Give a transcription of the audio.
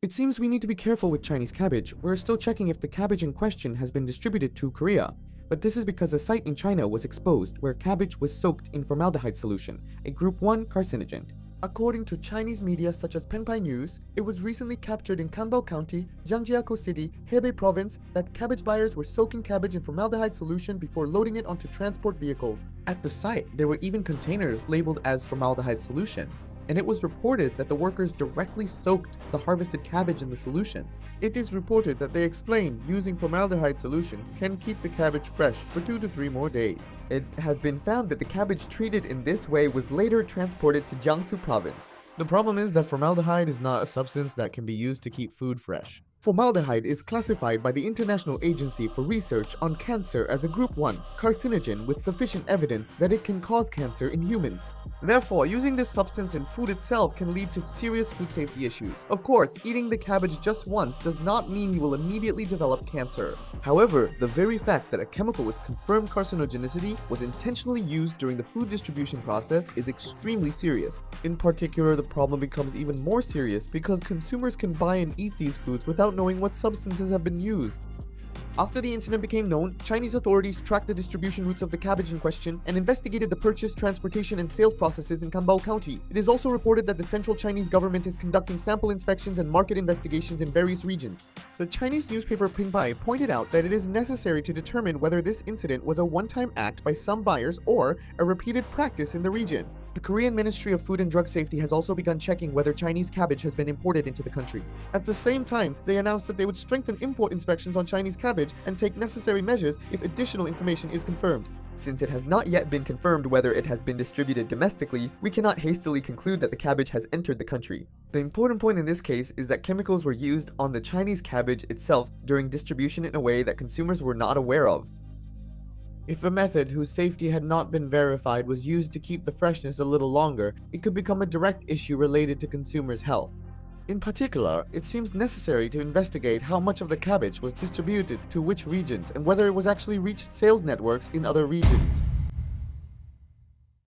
It seems we need to be careful with Chinese cabbage. We're still checking if the cabbage in question has been distributed to Korea. But this is because a site in China was exposed where cabbage was soaked in formaldehyde solution, a group 1 carcinogen. According to Chinese media such as Pengpai News, it was recently captured in Kanbao County, Jiangjiakou City, Hebei Province that cabbage buyers were soaking cabbage in formaldehyde solution before loading it onto transport vehicles. At the site, there were even containers labeled as formaldehyde solution, and it was reported that the workers directly soaked the harvested cabbage in the solution. It is reported that they explained using formaldehyde solution can keep the cabbage fresh for 2 to 3 more days. It has been found that the cabbage treated in this way was later transported to Jiangsu province. The problem is that formaldehyde is not a substance that can be used to keep food fresh. Formaldehyde is classified by the International Agency for Research on Cancer as a Group 1 carcinogen with sufficient evidence that it can cause cancer in humans. Therefore, using this substance in food itself can lead to serious food safety issues. Of course, eating the cabbage just once does not mean you will immediately develop cancer. However, the very fact that a chemical with confirmed carcinogenicity was intentionally used during the food distribution process is extremely serious. In particular, the problem becomes even more serious because consumers can buy and eat these foods without knowing what substances have been used. After the incident became known, Chinese authorities tracked the distribution routes of the cabbage in question and investigated the purchase, transportation, and sales processes in Kanbao County. It is also reported that the central Chinese government is conducting sample inspections and market investigations in various regions. The Chinese newspaper Pingbai pointed out that it is necessary to determine whether this incident was a one-time act by some buyers or a repeated practice in the region. The Korean Ministry of Food and Drug Safety has also begun checking whether Chinese cabbage has been imported into the country. At the same time, they announced that they would strengthen import inspections on Chinese cabbage and take necessary measures if additional information is confirmed. Since it has not yet been confirmed whether it has been distributed domestically, we cannot hastily conclude that the cabbage has entered the country. The important point in this case is that chemicals were used on the Chinese cabbage itself during distribution in a way that consumers were not aware of. If a method whose safety had not been verified was used to keep the freshness a little longer, it could become a direct issue related to consumers' health. In particular, it seems necessary to investigate how much of the cabbage was distributed to which regions and whether it was actually reached sales networks in other regions.